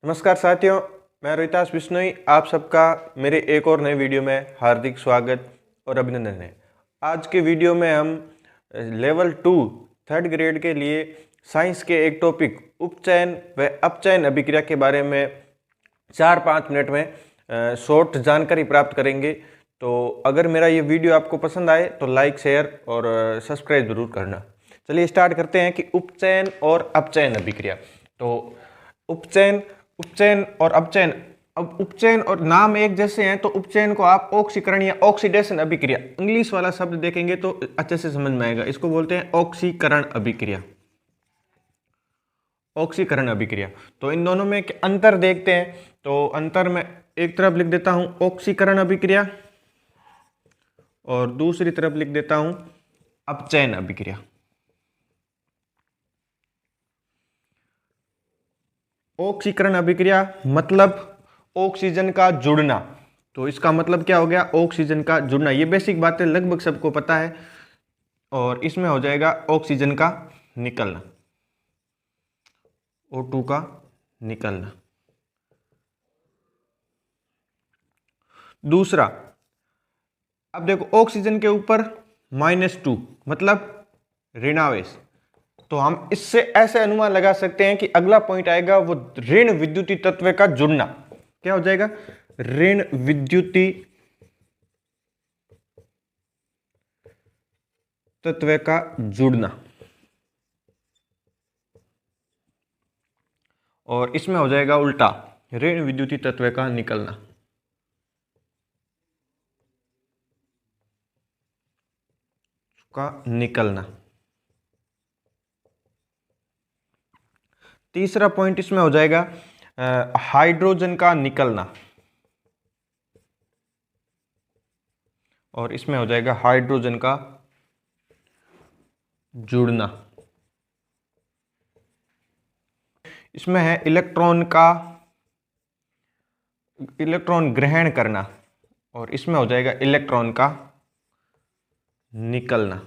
नमस्कार साथियों, मैं रोहितास बिश्नोई आप सबका मेरे एक और नए वीडियो में हार्दिक स्वागत और अभिनंदन है। आज के वीडियो में हम लेवल 2 थर्ड ग्रेड के लिए साइंस के एक टॉपिक उपचयन व अपचयन अभिक्रिया के बारे में 4-5 मिनट में शॉर्ट जानकारी प्राप्त करेंगे। तो अगर मेरा ये वीडियो आपको पसंद आए तो लाइक, शेयर और सब्सक्राइब जरूर करना। चलिए स्टार्ट करते हैं कि उपचयन और अपचयन अभिक्रिया। तो उपचयन उपचयन और अपचयन, अब उपचयन और नाम एक जैसे हैं तो उपचयन को आप ऑक्सीकरण या ऑक्सीडेशन अभिक्रिया, इंग्लिश वाला शब्द देखेंगे तो अच्छे से समझ में आएगा। इसको बोलते हैं ऑक्सीकरण अभिक्रिया, ऑक्सीकरण अभिक्रिया। तो इन दोनों में अंतर देखते हैं। तो अंतर में एक तरफ लिख देता हूं ऑक्सीकरण अभिक्रिया और दूसरी तरफ लिख देता हूं अपचयन अभिक्रिया। ऑक्सीकरण अभिक्रिया मतलब ऑक्सीजन का जुड़ना। तो इसका मतलब क्या हो गया, ऑक्सीजन का जुड़ना। ये बेसिक बातें लगभग सबको पता है। और इसमें हो जाएगा ऑक्सीजन का निकलना, O2 का निकलना। दूसरा, अब देखो ऑक्सीजन के ऊपर -2 मतलब ऋणावेश। तो हम इससे ऐसे अनुमान लगा सकते हैं कि अगला पॉइंट आएगा वो ऋण विद्युतीय तत्व का जुड़ना। क्या हो जाएगा, ऋण विद्युतीय तत्व का जुड़ना। और इसमें हो जाएगा उल्टा, ऋण विद्युतीय तत्व का निकलना। का निकलना। तीसरा पॉइंट इसमें हो जाएगा हाइड्रोजन का निकलना। और इसमें हो जाएगा हाइड्रोजन का जुड़ना। इसमें है इलेक्ट्रॉन ग्रहण करना। और इसमें हो जाएगा इलेक्ट्रॉन का निकलना।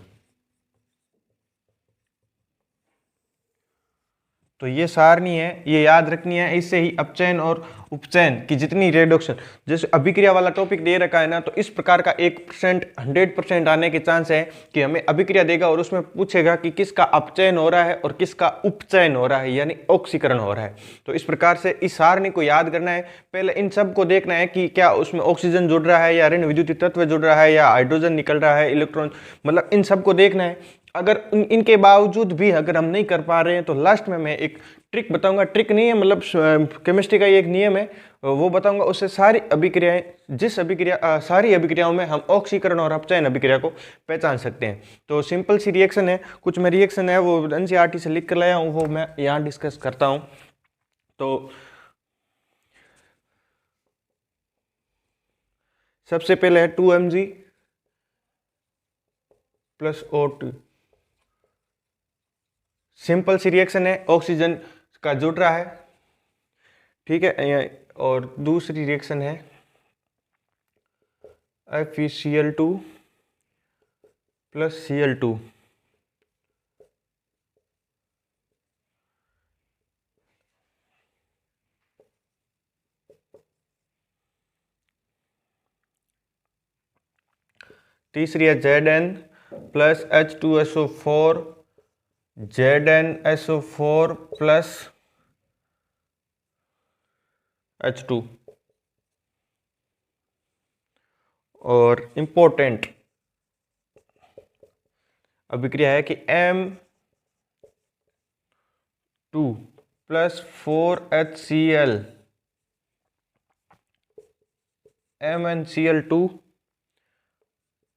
तो ये सारणी है, ये याद रखनी है। इससे ही अपचयन और उपचयन की जितनी रिडक्शन, जैसे अभिक्रिया वाला टॉपिक दे रखा है ना, तो इस प्रकार का 1% 100% आने के चांस है कि हमें अभिक्रिया देगा और उसमें पूछेगा कि किसका अपचयन हो रहा है और किसका उपचयन हो रहा है, यानी ऑक्सीकरण हो रहा है। तो इस प्रकार से इस सारणी को याद करना है। पहले इन सब को देखना है कि क्या उसमें ऑक्सीजन जुड़ रहा है या ऋण विद्युतीय तत्व जुड़ रहा है या हाइड्रोजन निकल रहा है, इलेक्ट्रॉन, मतलब इन सब को देखना है। अगर इनके बावजूद भी अगर हम नहीं कर पा रहे हैं तो लास्ट में मैं एक ट्रिक बताऊंगा। ट्रिक नहीं है, मतलब केमिस्ट्री का ही एक नियम है, वो बताऊंगा। उससे सारी अभिक्रियाएं, सारी अभिक्रियाओं में हम ऑक्सीकरण और अपचयन अभिक्रिया को पहचान सकते हैं। तो सिंपल सी रिएक्शन है, कुछ में रिएक्शन है वो एनसीईआरटी से लिख कर लाया हूँ, वो मैं यहाँ डिस्कस करता हूँ। तो सबसे पहले है 2Mg + O2। सिंपल सी रिएक्शन है, ऑक्सीजन का जुड़ रहा है, ठीक है। और दूसरी रिएक्शन है FeCl2 + Cl2। तीसरी है Zn + H2SO4, ZnSO4 + H2। और इंपॉर्टेंट अभिक्रिया है कि M2 + 4HCl, MnCl2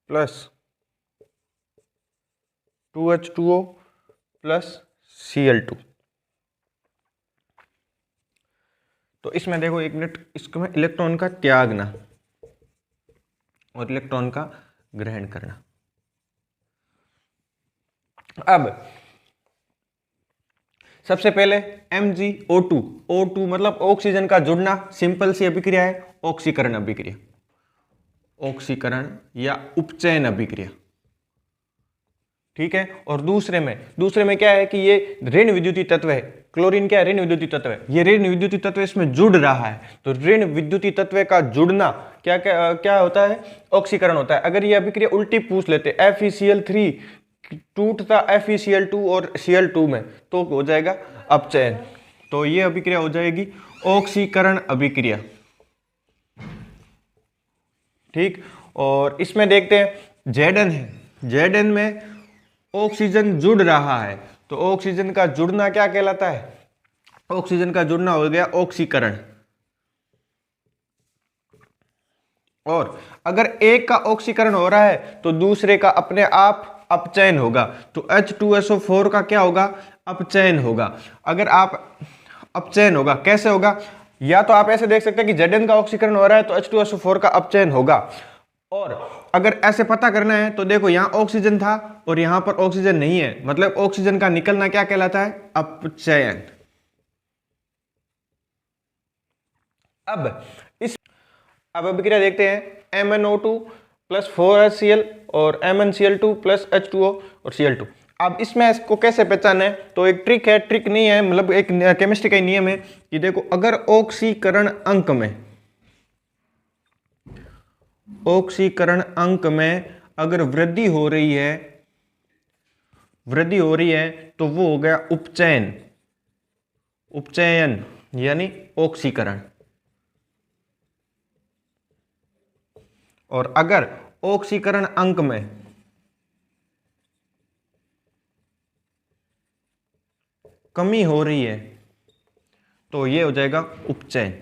+ 2H2O + Cl2। तो इसमें देखो एक मिनट, इसको में इलेक्ट्रॉन का त्यागना और इलेक्ट्रॉन का ग्रहण करना। अब सबसे पहले MgO2, O2 मतलब ऑक्सीजन का जुड़ना, सिंपल सी अभिक्रिया है, ऑक्सीकरण अभिक्रिया, ऑक्सीकरण या उपचयन अभिक्रिया, ठीक है। और दूसरे में क्या है कि ये ऋण विद्युतीय तत्व है, क्लोरीन क्या है, ऋण विद्युतीय तत्व है, ये ऋण विद्युतीय तत्व इसमें जुड़ रहा है, तो ऋण विद्युतीय तत्व का जुड़ना क्या क्या क्या होता है, ऑक्सीकरण होता है। अगर ये अभिक्रिया उल्टी पूछ लेते FeCl3 टूटता FeCl2 और Cl2 में, तो हो जाएगा अपचयन। तो ये अभिक्रिया हो जाएगी ऑक्सीकरण अभिक्रिया। ठीक, और इसमें देखते हैं Zn है, Zn में ऑक्सीजन जुड़ रहा है, तो ऑक्सीजन का जुड़ना क्या कहलाता है, ऑक्सीजन का जुड़ना हो गया ऑक्सीकरण। और अगर एक का ऑक्सीकरण हो रहा है तो दूसरे का अपने आप अपचयन होगा, तो H2SO4 का क्या होगा, अपचयन होगा। अगर आप अपचयन होगा, कैसे होगा, या तो आप ऐसे देख सकते हैं कि Zn का ऑक्सीकरण हो रहा है तो H2SO4 का अपचयन होगा। और अगर ऐसे पता करना है तो देखो यहां ऑक्सीजन था और यहां पर ऑक्सीजन नहीं है, मतलब ऑक्सीजन का निकलना क्या कहलाता है, अपचयन। अब अभिक्रिया देखते हैं MnO2 प्लस 4HCl और MnCl2 प्लस H2O और Cl2। अब इसमें इसको कैसे पहचाने, तो एक ट्रिक है, ट्रिक नहीं है, मतलब एक केमिस्ट्री का नियम है कि देखो अगर ऑक्सीकरण अंक में अगर वृद्धि हो रही है तो वो हो गया उपचयन यानी ऑक्सीकरण। और अगर ऑक्सीकरण अंक में कमी हो रही है तो ये हो जाएगा उपचयन।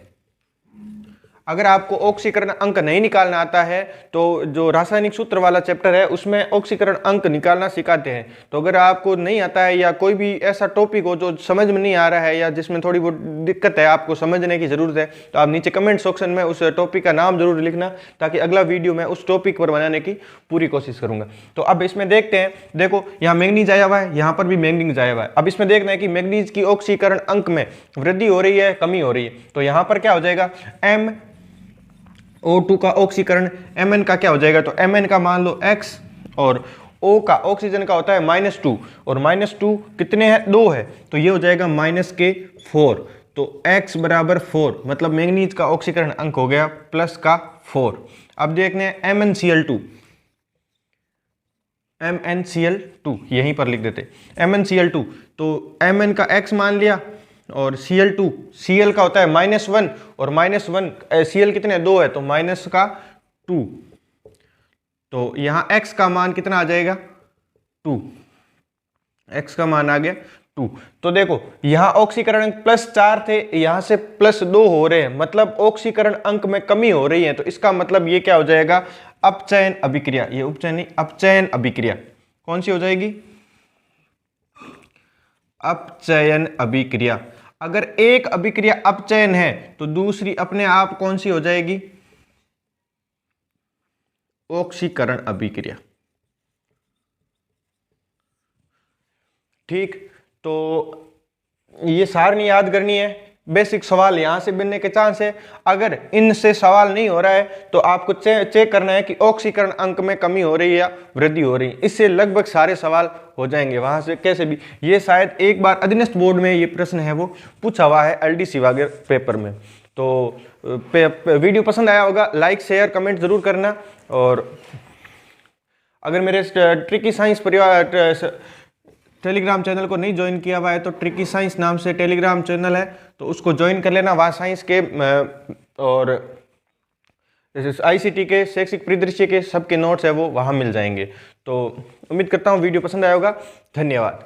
अगर आपको ऑक्सीकरण अंक नहीं निकालना आता है तो जो रासायनिक सूत्र वाला चैप्टर है उसमें ऑक्सीकरण अंक निकालना सिखाते हैं। तो अगर आपको नहीं आता है या कोई भी ऐसा टॉपिक हो जो समझ में नहीं आ रहा है या जिसमें थोड़ी बहुत दिक्कत है, आपको समझने की जरूरत है, तो आप नीचे कमेंट सेक्शन में उस टॉपिक का नाम जरूर लिखना, ताकि अगला वीडियो मैं उस टॉपिक पर बनाने की पूरी कोशिश करूंगा। तो अब इसमें देखते हैं, देखो यहाँ मैंगनीज आया हुआ है, यहाँ पर भी मैंगनीज आया हुआ है। अब इसमें देखना है कि मैंगनीज की ऑक्सीकरण अंक में वृद्धि हो रही है, कमी हो रही है। तो यहाँ पर क्या हो जाएगा, MO2 का ऑक्सीकरण Mn का क्या हो जाएगा, तो Mn का मान लो x और O का ऑक्सीजन का होता है -2 और -2 कितने हैं, 2 है, तो ये हो जाएगा -4। तो x बराबर 4, मतलब मैंगनीज का ऑक्सीकरण अंक हो गया प्लस का 4। अब देखने हैं MnCl2 यहीं पर लिख देते MnCl2, तो Mn का x मान लिया और Cl2, Cl का होता है -1 और -1 Cl कितने 2 है, तो -2। तो यहाँ x का मान कितना आ जाएगा, 2, x का मान आ गया 2। तो देखो यहाँ ऑक्सीकरण अंक +4 थे, यहाँ से +2 हो रहे हैं, मतलब ऑक्सीकरण अंक में कमी हो रही है। तो इसका मतलब ये क्या हो जाएगा, अपचयन अभिक्रिया। ये उपचयन नहीं, अपचयन अभिक्रिया कौन सी हो जाएगी, अपचयन अभिक्रिया। अगर एक अभिक्रिया अपचयन है तो दूसरी अपने आप कौन सी हो जाएगी, ऑक्सीकरण अभिक्रिया। ठीक, तो ये सारणी याद करनी है, बेसिक सवाल यहां से बनने के चांस है। अगर इनसे सवाल नहीं हो रहा है तो आपको चेक करना है कि ऑक्सीकरण अंक में कमी हो रही है या वृद्धि हो रही है, इससे लगभग सारे सवाल हो जाएंगे वहां से कैसे भी। ये शायद एक बार अधीनस्थ बोर्ड में ये प्रश्न है वो पूछा हुआ है LDC वगैरह पेपर में। तो वीडियो पसंद आया होगा, लाइक शेयर कमेंट जरूर करना। और अगर मेरे ट्रिकी साइंस परिवार टेलीग्राम चैनल को नहीं ज्वाइन किया हुआ है तो ट्रिकी साइंस नाम से टेलीग्राम चैनल है, तो उसको ज्वाइन कर लेना। वहाँ साइंस के और ICT के शैक्षिक परिदृश्य के सबके नोट्स है वो वहाँ मिल जाएंगे। तो उम्मीद करता हूँ वीडियो पसंद आया होगा। धन्यवाद।